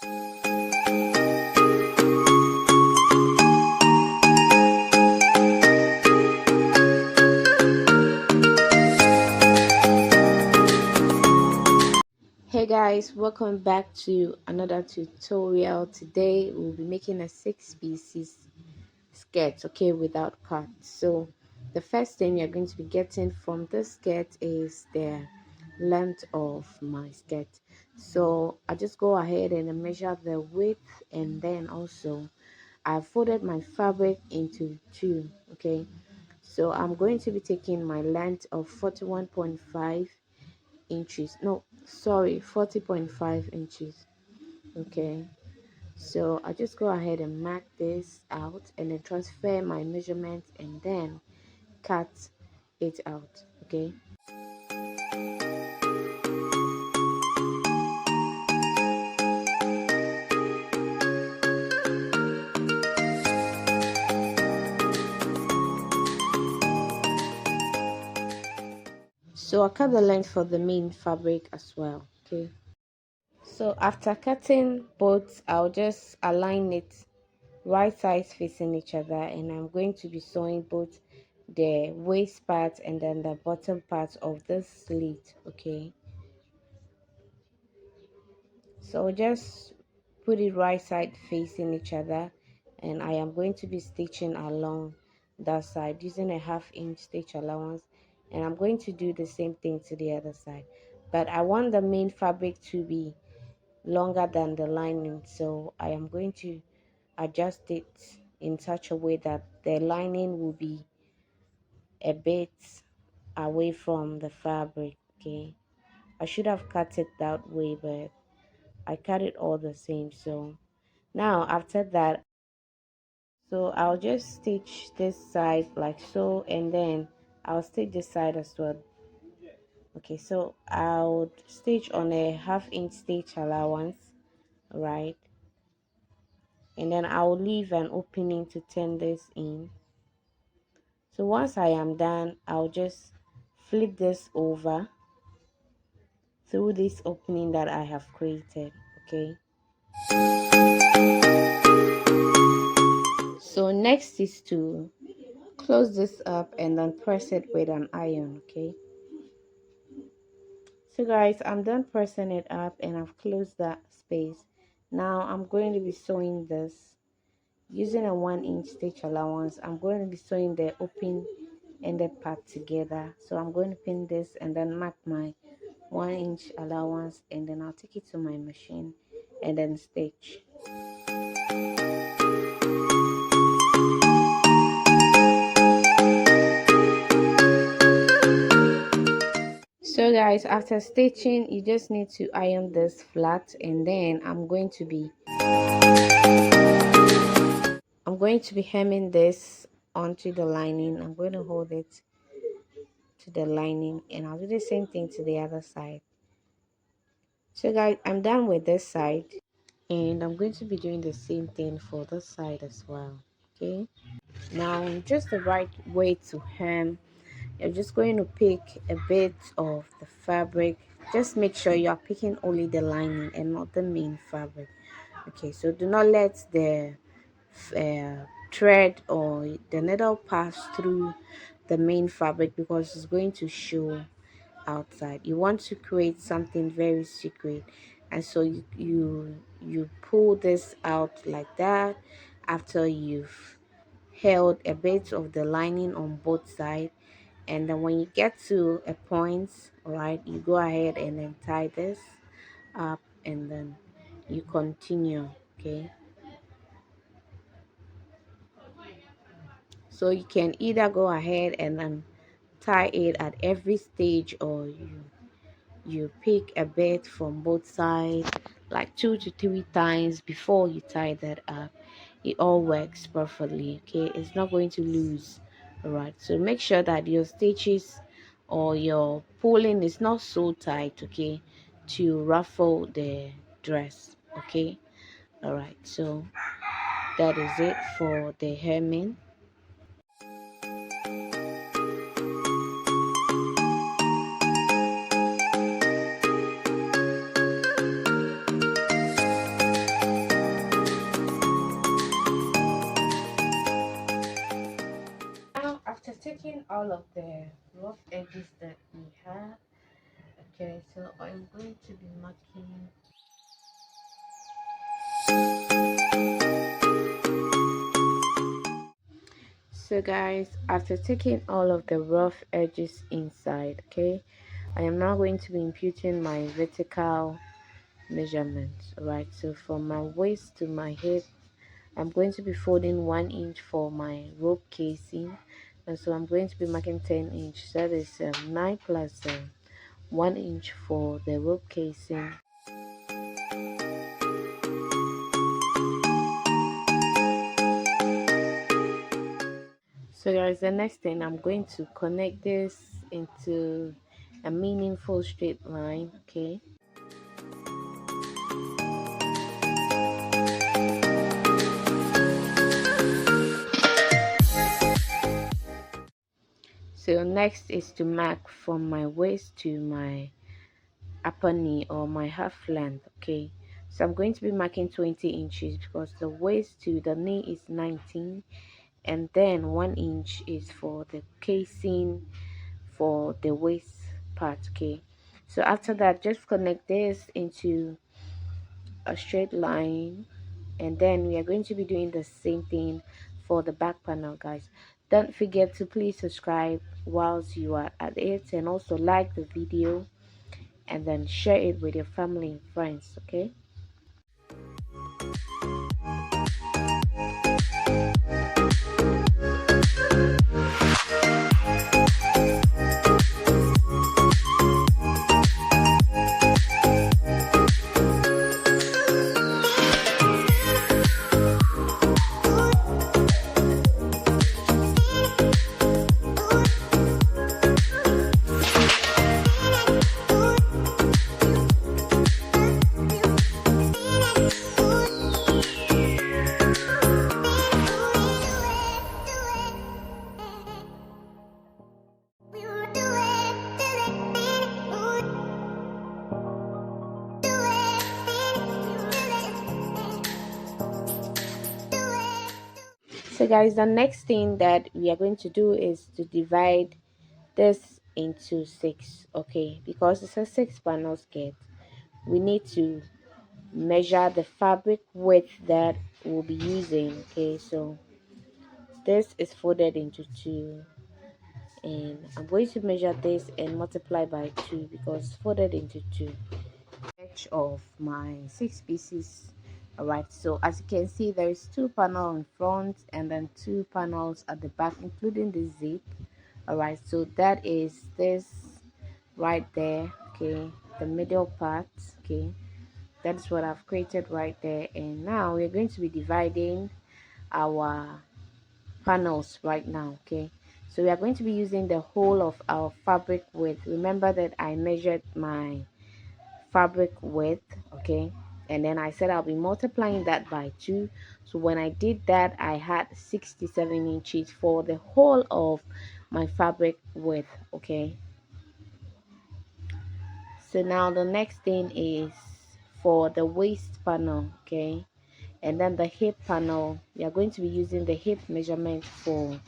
Hey guys, welcome back to another tutorial. Today we'll be making a 6 pieces skirt, okay, without cut. So the first thing you're going to be getting from this skirt is the length of my skirt. So I just go ahead and measure the width, and then also I folded my fabric into two, okay. So I'm going to be taking my length of 41.5 inches, no, sorry, 40.5 inches, okay. So I just go ahead and mark this out and then transfer my measurement and then cut it out, okay. So I cut the length for the main fabric as well, okay. So after cutting both, I'll just align it right sides facing each other, and I'm going to be sewing both the waist part and then the bottom part of this slit, okay. So just put it right side facing each other, and I am going to be stitching along that side using a 1/2 inch stitch allowance, and I'm going to do the same thing to the other side, but I want the main fabric to be longer than the lining, so I am going to adjust it in such a way that the lining will be a bit away from the fabric, okay. I should have cut it that way, but I cut it all the same. So now after that, so I'll just stitch this side like so, and then I'll stitch this side as well, okay. So I'll stitch on a 1/2 inch stitch allowance, right, and then I'll leave an opening to turn this in. So once I am done, I'll just flip this over through this opening that I have created, okay. So next is to close this up and then press it with an iron, okay. So guys, I'm done pressing it up and I've closed that space. Now I'm going to be sewing this using a 1 inch stitch allowance. I'm going to be sewing the open ended part together. So I'm going to pin this and then mark my 1 inch allowance, and then I'll take it to my machine and then stitch. So guys, after stitching, you just need to iron this flat, and then I'm going to be hemming this onto the lining. I'm going to hold it to the lining, and I'll do the same thing to the other side. So guys, I'm done with this side, and I'm going to be doing the same thing for this side as well, okay. Now just the right way to hem, you're just going to pick a bit of the fabric. Just make sure you are picking only the lining and not the main fabric, okay. So do not let the thread or the needle pass through the main fabric, because it's going to show outside. You want to create something very secret, and so you pull this out like that after you've held a bit of the lining on both sides, and then when you get to a point, all right, you go ahead and then tie this up, and then you continue, okay. So you can either go ahead and then tie it at every stage, or you pick a bit from both sides like 2 to 3 times before you tie that up. It all works perfectly, okay. It's not going to lose, all right. So make sure that your stitches or your pulling is not so tight, okay, to ruffle the dress, okay. All right, so that is it for the hemming. all of the rough edges that we have. Okay, so I'm going to be marking. So guys, after taking all of the rough edges inside, okay, I am now going to be imputing my vertical measurements. Right, so from my waist to my hip, I'm going to be folding 1 inch for my rope casing, and so I'm going to be marking 10 inch. So that is 9 plus 1 inch for the rope casing. So guys, the next thing, I'm going to connect this into a meaningful straight line. Okay, so next is to mark from my waist to my upper knee, or my half length. Okay, so I'm going to be marking 20 inches because the waist to the knee is 19, and then 1 inch is for the casing for the waist part. Okay, so after that, just connect this into a straight line, and then we are going to be doing the same thing for the back panel. Guys, don't forget to please subscribe whilst you are at it, and also like the video and then share it with your family and friends. Okay, so guys, the next thing that we are going to do is to divide this into 6. Okay, because it's a 6 panel skirt, we need to measure the fabric width that we'll be using. Okay, so this is folded into 2, and I'm going to measure this and multiply by 2 because it's folded into 2. Each of my 6 pieces. All right, so as you can see, there is 2 panels in front and then 2 panels at the back, including the zip. All right, so that is this right there. Okay, the middle part. Okay, that's what I've created right there, and now we're going to be dividing our panels right now. Okay, so we are going to be using the whole of our fabric width. Remember that I measured my fabric width. Okay, and then I said I'll be multiplying that by 2. So when I did that, I had 67 inches for the whole of my fabric width. Okay, so now the next thing is for the waist panel. Okay, and then the hip panel, we are going to be using the hip measurement for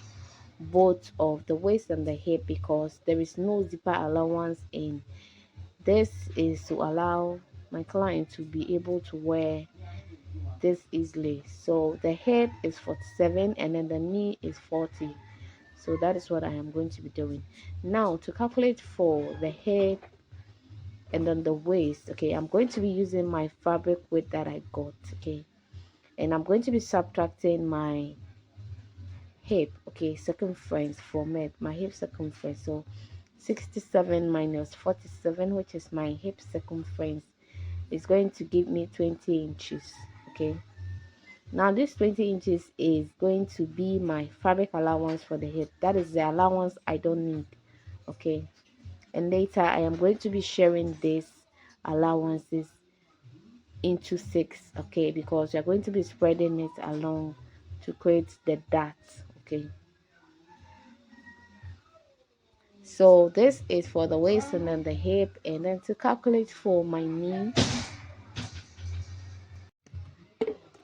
both of the waist and the hip because there is no zipper allowance in. This is to allow my client to be able to wear this easily. So the hip is 47 and then the knee is 40. So that is what I am going to be doing. Now to calculate for the hip and then the waist, okay, I'm going to be using my fabric width that I got. Okay, and I'm going to be subtracting my hip, okay, circumference from it, my hip circumference. So 67 minus 47, which is my hip circumference, is going to give me 20 inches. Okay, now this 20 inches is going to be my fabric allowance for the hip. That is the allowance I don't need. Okay, and later I am going to be sharing these allowances into 6. Okay, because you're going to be spreading it along to create the dot. Okay, so this is for the waist and then the hip, and then to calculate for my knee,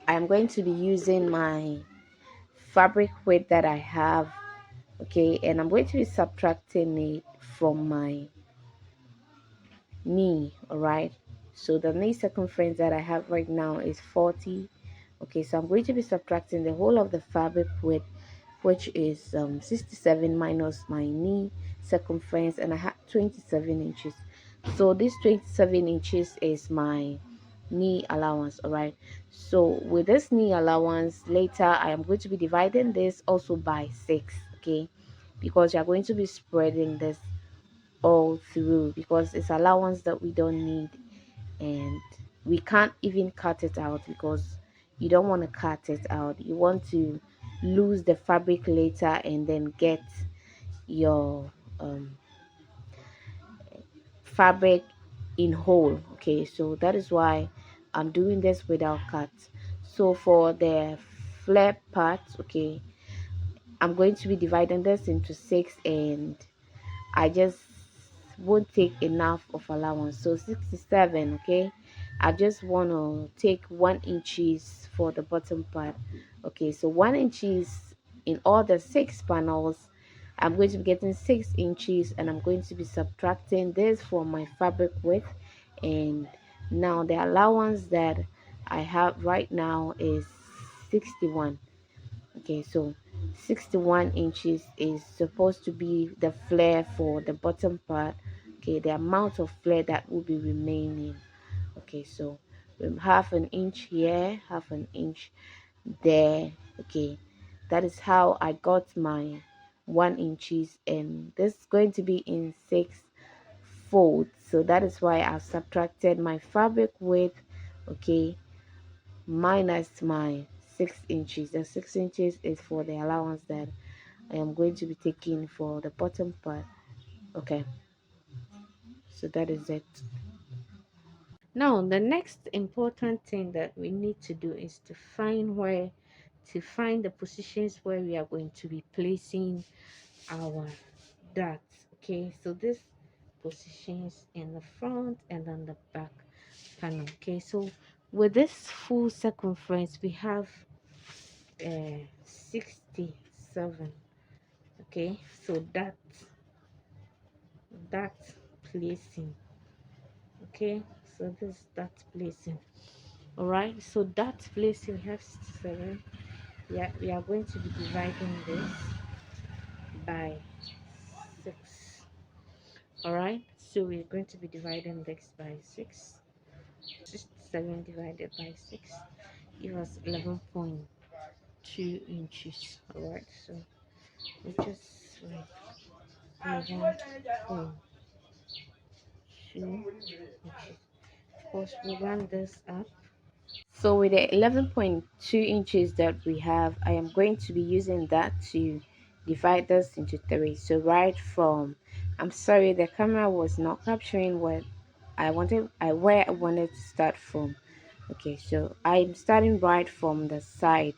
I'm going to be using my fabric width that I have okay, and I'm going to be subtracting it from my knee. All right, so the knee circumference that I have right now is 40. Okay, so I'm going to be subtracting the whole of the fabric width, which is 67 minus my knee circumference, and I have 27 inches. So this 27 inches is my knee allowance. All right, so with this knee allowance, later I am going to be dividing this also by 6. Okay, because you're going to be spreading this all through, because it's allowance that we don't need, and we can't even cut it out because you don't want to cut it out. You want to lose the fabric later and then get your fabric in whole. Okay, so that is why I'm doing this without cut. So for the flare part, okay, I'm going to be dividing this into 6, and I just won't take enough of allowance. So 67, okay. I just want to take 1 inches for the bottom part. Okay, so 1 inches in all the 6 panels. I'm going to be getting 6 inches, and I'm going to be subtracting this from my fabric width. And now the allowance that I have right now is 61. Okay, so 61 inches is supposed to be the flare for the bottom part. Okay, the amount of flare that will be remaining. Okay, so half an inch here, half an inch there. Okay, that is how I got my 1 inches, and this is going to be in 6 folds. So that is why I've subtracted my fabric width, okay, minus my 6 inches. The 6 inches is for the allowance that I am going to be taking for the bottom part. Okay, so that is it. Now the next important thing that we need to do is to find the positions where we are going to be placing our dots. Okay, so this positions in the front and then the back panel. Okay, so with this full circumference we have 67. Okay, so that placing. Okay, so this is that placing. All right, so that placing, we have 67. Yeah, we are going to be dividing this by 6. All right, so we're going to be dividing this by 6. 67 divided by 6 give us 11.2 inches. All right, so we just write 11.2 inches. Of course, we run this up. So with the 11.2 inches that we have, I am going to be using that to divide this into 3. So right from, I'm sorry, the camera was not capturing what where I wanted to start from. Okay, so I'm starting right from the side.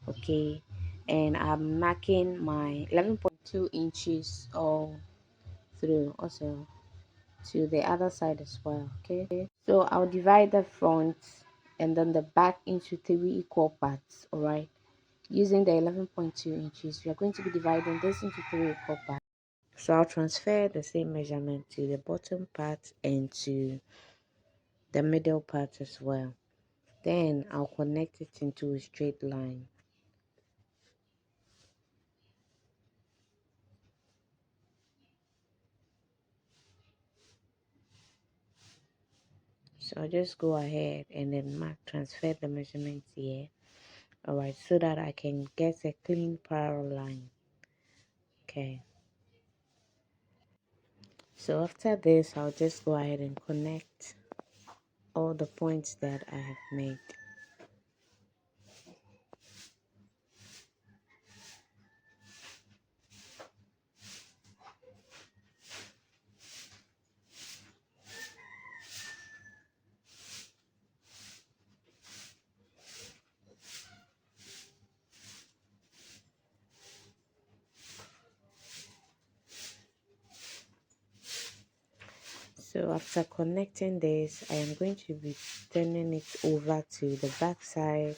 Okay, and I'm marking my 11.2 inches all through, also to the other side as well. Okay, so I'll divide the front and then the back into 3 equal parts. All right, using the 11.2 inches, we are going to be dividing this into 3 equal parts. So I'll transfer the same measurement to the bottom part and to the middle part as well. Then I'll connect it into a straight line. So I'll just go ahead and then transfer the measurements here. All right, so that I can get a clean parallel line. Okay, so after this, I'll just go ahead and connect all the points that I have made. So after connecting this, I am going to be turning it over to the back side,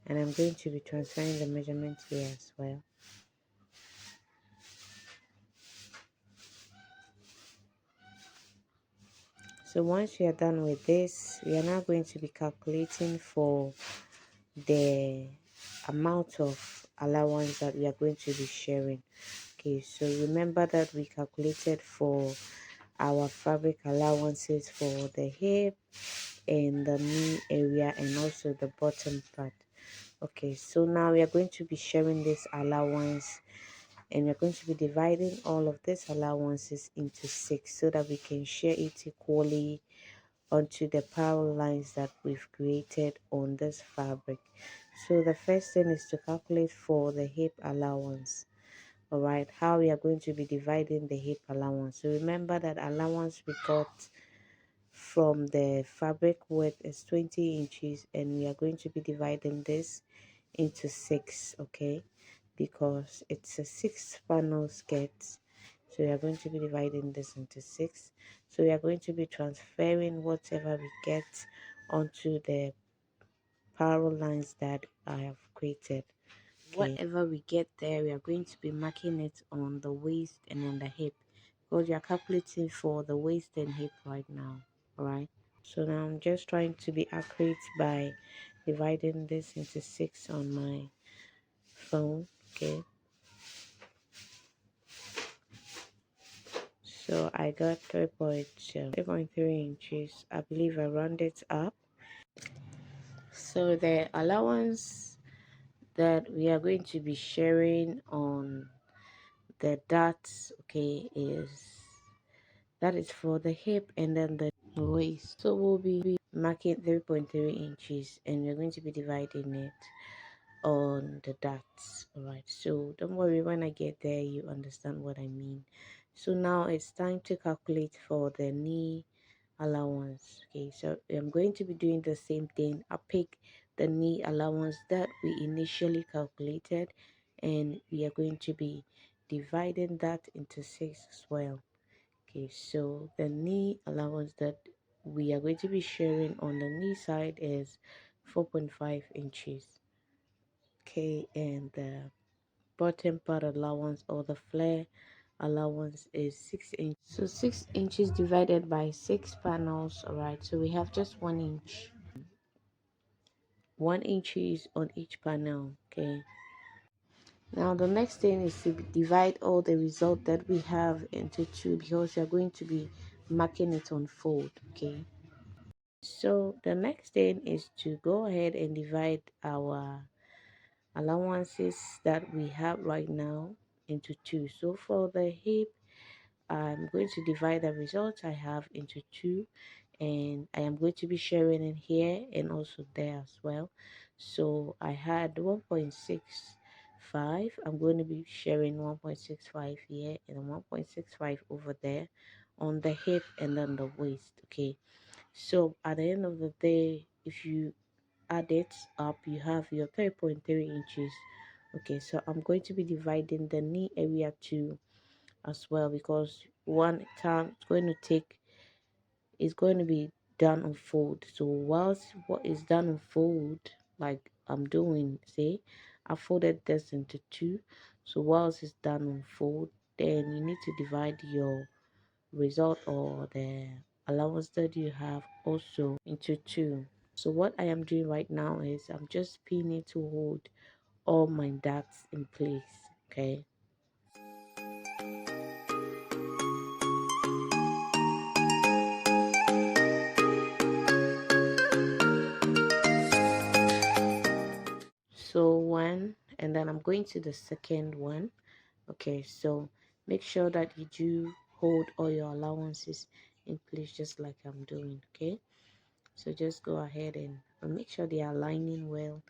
and I'm going to be transferring the measurement here as well. So once we are done with this, we are now going to be calculating for the amount of allowance that we are going to be sharing. Okay, so remember that we calculated for our fabric allowances for the hip and the knee area and also the bottom part. Okay, so now we are going to be sharing this allowance, and we're going to be dividing all of these allowances into 6 so that we can share it equally onto the parallel lines that we've created on this fabric. So the first thing is to calculate for the hip allowance. All right, how we are going to be dividing the hip allowance. So remember that allowance we got from the fabric width is 20 inches, and we are going to be dividing this into 6, okay, because it's a 6 panel skirt. So we are going to be dividing this into 6. So we are going to be transferring whatever we get onto the parallel lines that I have created. Okay. Whatever we get there, we are going to be marking it on the waist and on the hip, because we are calculating for the waist and hip right now. All right, so now I'm just trying to be accurate by dividing this into 6 on my phone. Okay, so I got 3.3 inches. I believe I rounded up. So the allowance that we are going to be sharing on the dots, okay, that is for the hip and then the waist. So we'll be marking 3.3 inches, and we're going to be dividing it on the dots. All right, so don't worry, when I get there you understand what I mean. So now it's time to calculate for the knee allowance. Okay, so I'm going to be doing the same thing. I pick the knee allowance that we initially calculated, and we are going to be dividing that into 6 as well. Okay, so the knee allowance that we are going to be sharing on the knee side is 4.5 inches. Okay, and the bottom part allowance or the flare allowance is 6 inches. So 6 inches divided by 6 panels. All right, so we have just 1 inch. 1 inch is on each panel. Okay, now the next thing is to divide all the result that we have into 2, because we are going to be marking it on fold. Okay, so the next thing is to go ahead and divide our allowances that we have right now into 2. So for the hip, I'm going to divide the results I have into 2, and I am going to be sharing it here and also there as well. So I had 1.65. I'm going to be sharing 1.65 here and 1.65 over there on the hip and then the waist. Okay, so at the end of the day, if you add it up, you have your 3.3 inches. Okay, so I'm going to be dividing the knee area too as well, because one time it's going to be done on fold. So whilst what is done on fold, like I'm doing, say I folded this into 2, so whilst it's done on fold, then you need to divide your result or the allowance that you have also into 2. So what I am doing right now is I'm just pinning to hold all my dots in place. Okay, so one, and then I'm going to the second one. Okay, so make sure that you do hold all your allowances in place just like I'm doing. Okay, so just go ahead and make sure they are aligning well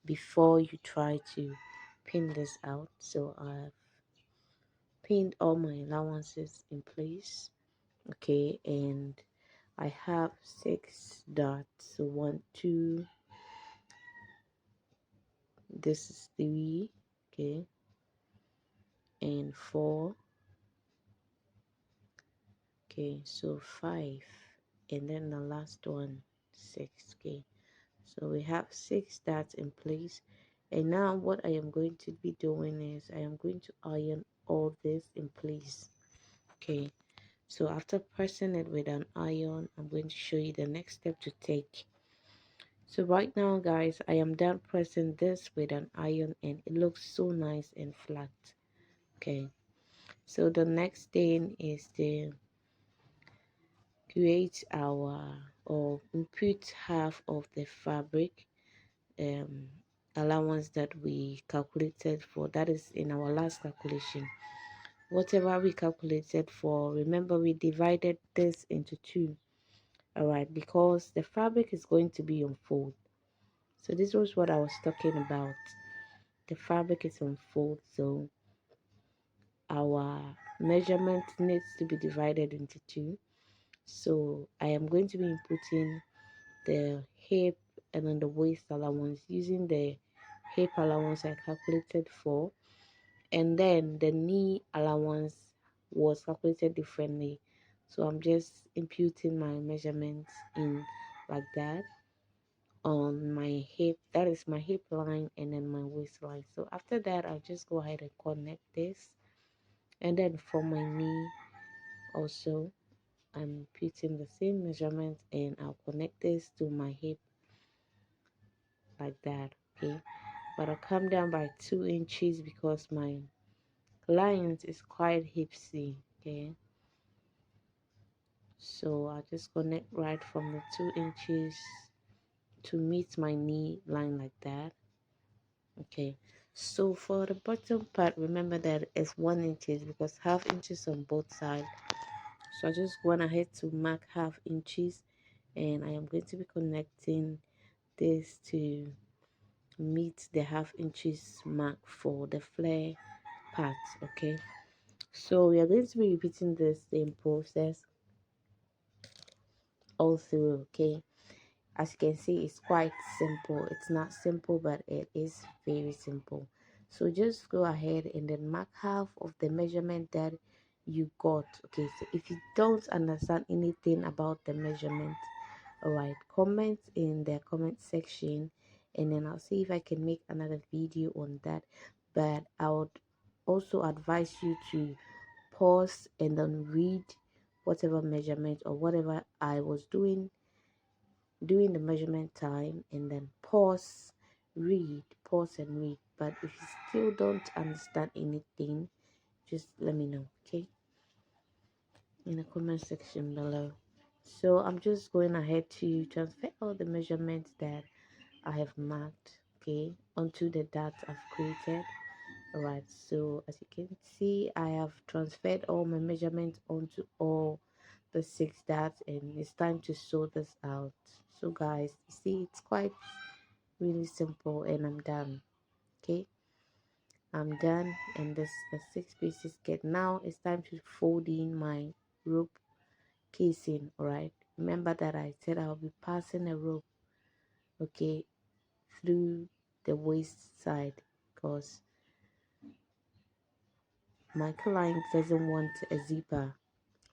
before you try to pin this out. So I've pinned all my allowances in place. Okay, and I have 6 dots. So 1, 2, this is 3, okay, and 4, okay, so 5, and then the last one 6. Okay, so we have 6 dots in place, and now what I am going to be doing is I am going to iron all this in place. Okay, So after pressing it with an iron, I'm going to show you the next step to take. So right now guys, I am done pressing this with an iron and it looks so nice and flat. Okay, so the next thing is to create our, or input half of the fabric um allowance that we calculated for, that is in our last calculation. Whatever we calculated for, remember we divided this into two. All right, because the fabric is going to be on fold. So this was what I was talking about. The fabric is on fold, so our measurement needs to be divided into two. So I am going to be inputting the hip and then the waist allowance using the hip allowance I calculated for, and then the knee allowance was calculated differently. So I'm just imputing my measurements in like that on my hip, that is my hip line, and then my waistline. So after that, I'll just go ahead and connect this, and then for my knee also I'm putting the same measurement and I'll connect this to my hip like that. Okay, but I'll come down by 2 inches because my client is quite hipsy. Okay, so I'll just connect right from the 2 inches to meet my knee line like that. Okay, so for the bottom part, remember that it's 1 inches because half inches on both sides. So I just went ahead to mark half inches, and I am going to be connecting this to meet the half inches mark for the flare part. Okay, so we are going to be repeating this same process all through. Okay, as you can see, it's quite simple. It's not simple, but it is very simple. So just go ahead and then mark half of the measurement that you got. Okay, so if you don't understand anything about the measurement, all right, comment in the comment section, and then I'll see if I can make another video on that. But I would also advise you to pause and then read whatever measurement or whatever I was doing during the measurement time, and then pause and read. But if you still don't understand anything, just let me know, okay, in the comment section below. So I'm just going ahead to transfer all the measurements that I have marked, okay, onto the dots I've created. All right, so as you can see, I have transferred all my measurements onto all the 6 dots, and it's time to sew this out. So guys, you see, it's quite really simple, and I'm done. Okay, I'm done, and this the 6 pieces get. Now it's time to fold in my rope casing. All right, remember that I said I'll be passing a rope, okay, through the waist side because my client doesn't want a zipper.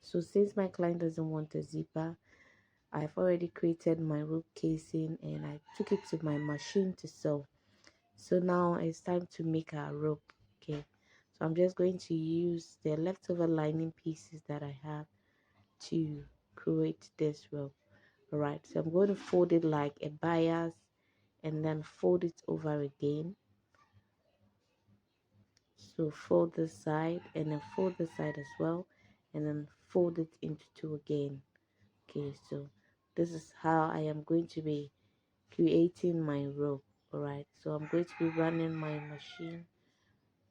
So since my client doesn't want a zipper, I've already created my rope casing and I took it to my machine to sew. So now it's time to make our rope. Okay, so I'm just going to use the leftover lining pieces that I have to create this rope. All right, so I'm going to fold it like a bias and then fold it over again. So fold this side and then fold this side as well, and then fold it into two again. Okay, so this is how I am going to be creating my rope. All right, so I'm going to be running my machine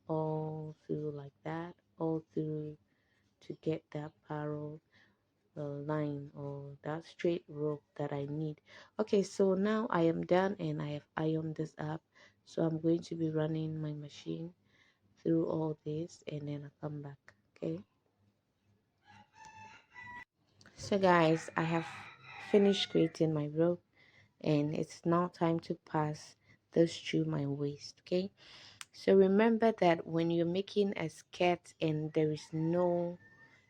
all through like that, all through to get that parallel line or that straight rope that I need. Okay, so now I am done and I have ironed this up. So I'm going to be running my machine through all this and then I'll come back. Okay, so guys, I have finished creating my rope, and it's now time to pass this through my waist. Okay, so remember that when you're making a skirt and there is no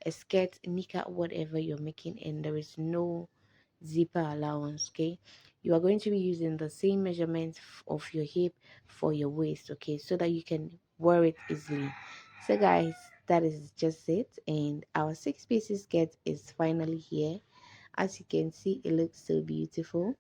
a skirt, nika, whatever you're making, and there is no zipper allowance, okay, you are going to be using the same measurements of your hip for your waist, okay, so that you can wear it easily. So guys, that is just it, and our 6 pieces skirt is finally here. As you can see, it looks so beautiful.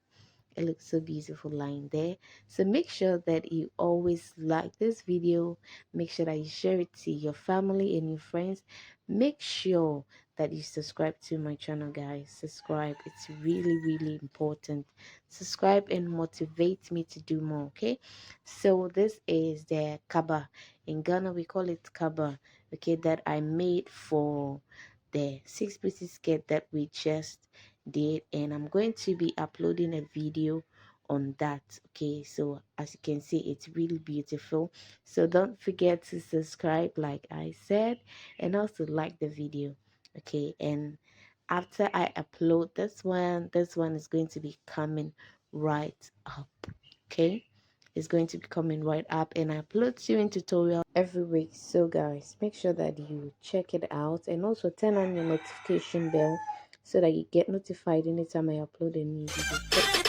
It looks so beautiful lying there. So make sure that you always like this video. Make sure that you share it to your family and your friends. Make sure that you subscribe to my channel, guys. Subscribe, it's really important. Subscribe and motivate me to do more. Okay, so this is the kaba. In Ghana we call it kaba. Okay, that I made for the 6 pieces skirt that we just did, and I'm going to be uploading a video on that. Okay, so as you can see, it's really beautiful. So don't forget to subscribe like I said, and also like the video. Okay, and after I upload this one is going to be coming right up. Okay, it's going to be coming right up, and I upload tutorial every week. So guys, make sure that you check it out, and also turn on your notification bell so that you get notified anytime I upload a new video.